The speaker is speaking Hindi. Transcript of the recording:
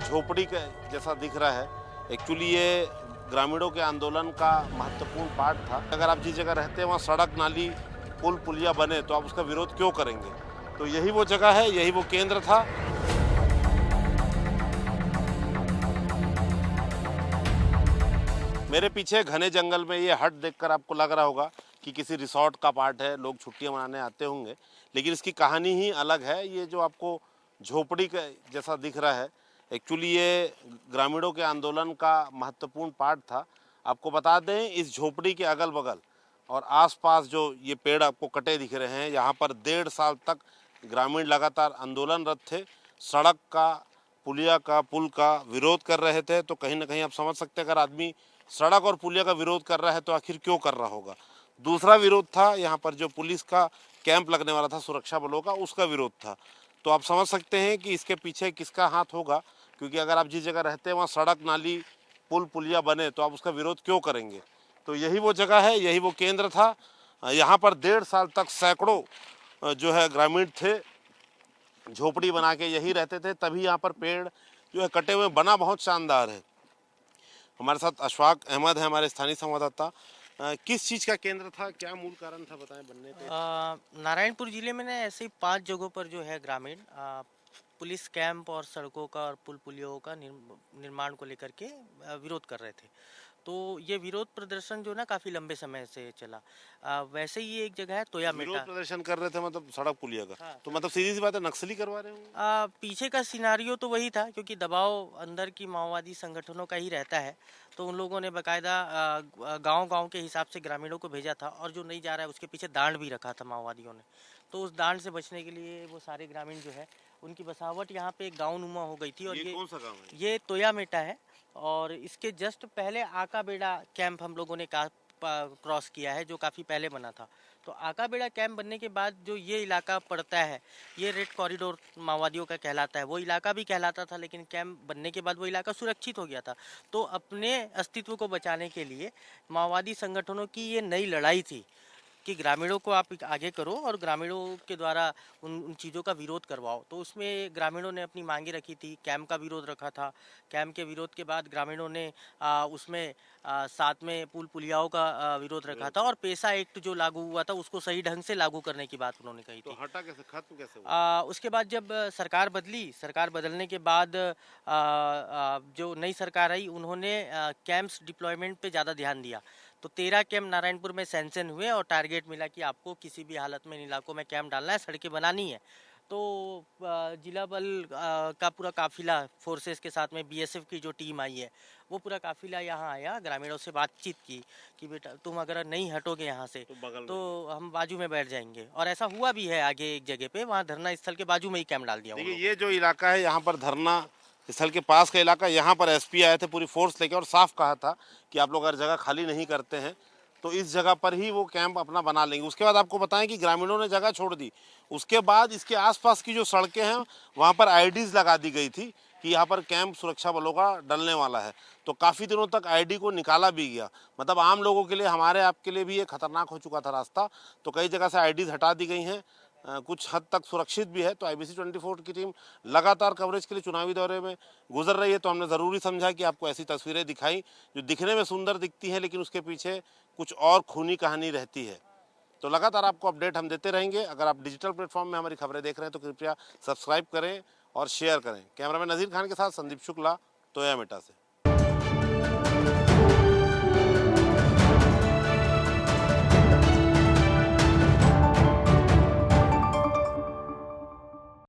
झोपड़ी के जैसा दिख रहा है। एक्चुअली ये ग्रामीणों के आंदोलन का महत्वपूर्ण पार्ट था। अगर आप जिस जगह रहते हैं वहाँ सड़क, नाली, पुल, पुलिया बने तो आप उसका विरोध क्यों करेंगे? तो यही वो जगह है, यही वो केंद्र था। मेरे पीछे घने जंगल में ये हट देखकर आपको लग रहा होगा कि किसी रिसोर्ट का पार्ट है, लोग छुट्टियां मनाने आते होंगे, लेकिन इसकी कहानी ही अलग है। ये जो आपको झोपड़ी के जैसा दिख रहा है, एक्चुअली ये ग्रामीणों के आंदोलन का महत्वपूर्ण पार्ट था। आपको बता दें, इस झोपड़ी के अगल बगल और आसपास जो ये पेड़ आपको कटे दिख रहे हैं, यहाँ पर 1.5 साल तक ग्रामीण लगातार आंदोलनरत थे। सड़क का, पुलिया का, पुल का विरोध कर रहे थे। तो कहीं ना कहीं आप समझ सकते हैं, अगर आदमी सड़क और पुलिया का विरोध कर रहा है तो आखिर क्यों कर रहा होगा। दूसरा विरोध था यहाँ पर जो पुलिस का कैंप लगने वाला था, सुरक्षा बलों का, उसका विरोध था। तो आप समझ सकते हैं कि इसके पीछे किसका हाथ होगा, क्योंकि अगर आप जिस जगह रहते हैं वहाँ सड़क, नाली, पुल, पुलिया बने तो आप उसका विरोध क्यों करेंगे? तो यही वो जगह है, यही वो केंद्र था। यहाँ पर 1.5 साल तक सैकड़ों जो है ग्रामीण थे, झोपड़ी बना के यही रहते थे। तभी यहाँ पर पेड़ जो है कटे हुए, बना बहुत शानदार है। हमारे साथ अशफाक अहमद है, हमारे स्थानीय संवाददाता। किस चीज़ का केंद्र था, क्या मूल कारण था, बताएं बनने पे? नारायणपुर जिले में ना ऐसे ही 5 जगहों पर जो है ग्रामीण पुलिस कैंप और सड़कों का और पुल पुलियों का निर्माण को लेकर के विरोध कर रहे थे। तो ये विरोध प्रदर्शन जो ना काफी लंबे समय से चला। वैसे ही एक जगह है तोया विरोध मेटा। प्रदर्शन कर रहे थे, मतलब सड़क पुलिया का? हाँ, तो मतलब सीधी सी बात है, नक्सली करवा रहे होंगे। पीछे का सिनारियो तो वही था, क्योंकि दबाव अंदर की माओवादी संगठनों का ही रहता है। तो उन लोगों ने बकायदा गांव-गांव के हिसाब से ग्रामीणों को भेजा था, और जो नहीं जा रहा है उसके पीछे दांड भी रखा था माओवादियों ने। तो उस दांड से बचने के लिए वो सारे ग्रामीण जो है, उनकी बसावट यहाँ पे एक गाँव नुमा हो गई थी। और ये कौन सा गाँव है? ये तोया मेटा है। और इसके जस्ट पहले आका बेड़ा कैंप हम लोगों ने क्रॉस किया है, जो काफ़ी पहले बना था। तो आका बेड़ा कैंप बनने के बाद जो ये इलाका पड़ता है, ये रेड कॉरिडोर माओवादियों का कहलाता है। वो इलाका भी कहलाता था, लेकिन कैंप बनने के बाद वो इलाका सुरक्षित हो गया था। तो अपने अस्तित्व को बचाने के लिए माओवादी संगठनों की ये नई लड़ाई थी कि ग्रामीणों को आप आगे करो और ग्रामीणों के द्वारा उन चीज़ों का विरोध करवाओ। तो उसमें ग्रामीणों ने अपनी मांगे रखी थी, कैंप का विरोध रखा था। कैंप के विरोध के बाद ग्रामीणों ने उसमें साथ में पुल पुलियाओं का विरोध रखा था। और पेशा एक्ट जो लागू हुआ था उसको सही ढंग से लागू करने की बात उन्होंने कही तो थी। हटा कैसे, खत्म कैसे हुआ? उसके बाद जब सरकार बदली, सरकार बदलने के बाद जो नई सरकार आई, उन्होंने कैंप्स डिप्लॉयमेंट पे ज़्यादा ध्यान दिया। तो 13 कैंप नारायणपुर में सैंक्शन हुए और टारगेट मिला कि आपको किसी भी हालत में इन इलाकों में कैंप डालना है, सड़कें बनानी है। तो जिला बल का पूरा काफिला, फोर्सेस के साथ में बीएसएफ की जो टीम आई है, वो पूरा काफिला यहाँ आया, ग्रामीणों से बातचीत की कि बेटा तुम अगर नहीं हटोगे यहाँ से तो हम बाजू में बैठ जाएंगे। और ऐसा हुआ भी है। आगे एक जगह पे वहाँ धरना स्थल के बाजू में ही कैंप डाल दिया उन देखिए, लोगों ये जो इलाका है यहाँ पर धरना स्थल के पास का इलाका, यहाँ पर एसपी आए थे पूरी फोर्स लेके और साफ कहा था कि आप लोग अगर जगह खाली नहीं करते हैं तो इस जगह पर ही वो कैंप अपना बना लेंगे। उसके बाद आपको बताएं कि ग्रामीणों ने जगह छोड़ दी। उसके बाद इसके आसपास की जो सड़कें हैं वहाँ पर आईडीज लगा दी गई थी कि यहाँ पर कैंप सुरक्षा बलों का डलने वाला है। तो काफ़ी दिनों तक आईडी को निकाला भी गया, मतलब आम लोगों के लिए, हमारे आपके लिए भी ये खतरनाक हो चुका था रास्ता। तो कई जगह से आईडीज हटा दी गई हैं, कुछ हद तक सुरक्षित भी है। तो IBC 24 की टीम लगातार कवरेज के लिए चुनावी दौरे में गुजर रही है। तो हमने ज़रूरी समझा कि आपको ऐसी तस्वीरें दिखाई जो दिखने में सुंदर दिखती हैं, लेकिन उसके पीछे कुछ और खूनी कहानी रहती है। तो लगातार आपको अपडेट हम देते रहेंगे। अगर आप डिजिटल प्लेटफॉर्म में हमारी खबरें देख रहे हैं तो कृपया सब्सक्राइब करें और शेयर करें। कैमरामैन नज़ीर खान के साथ संदीप शुक्ला, तोया मेटा से।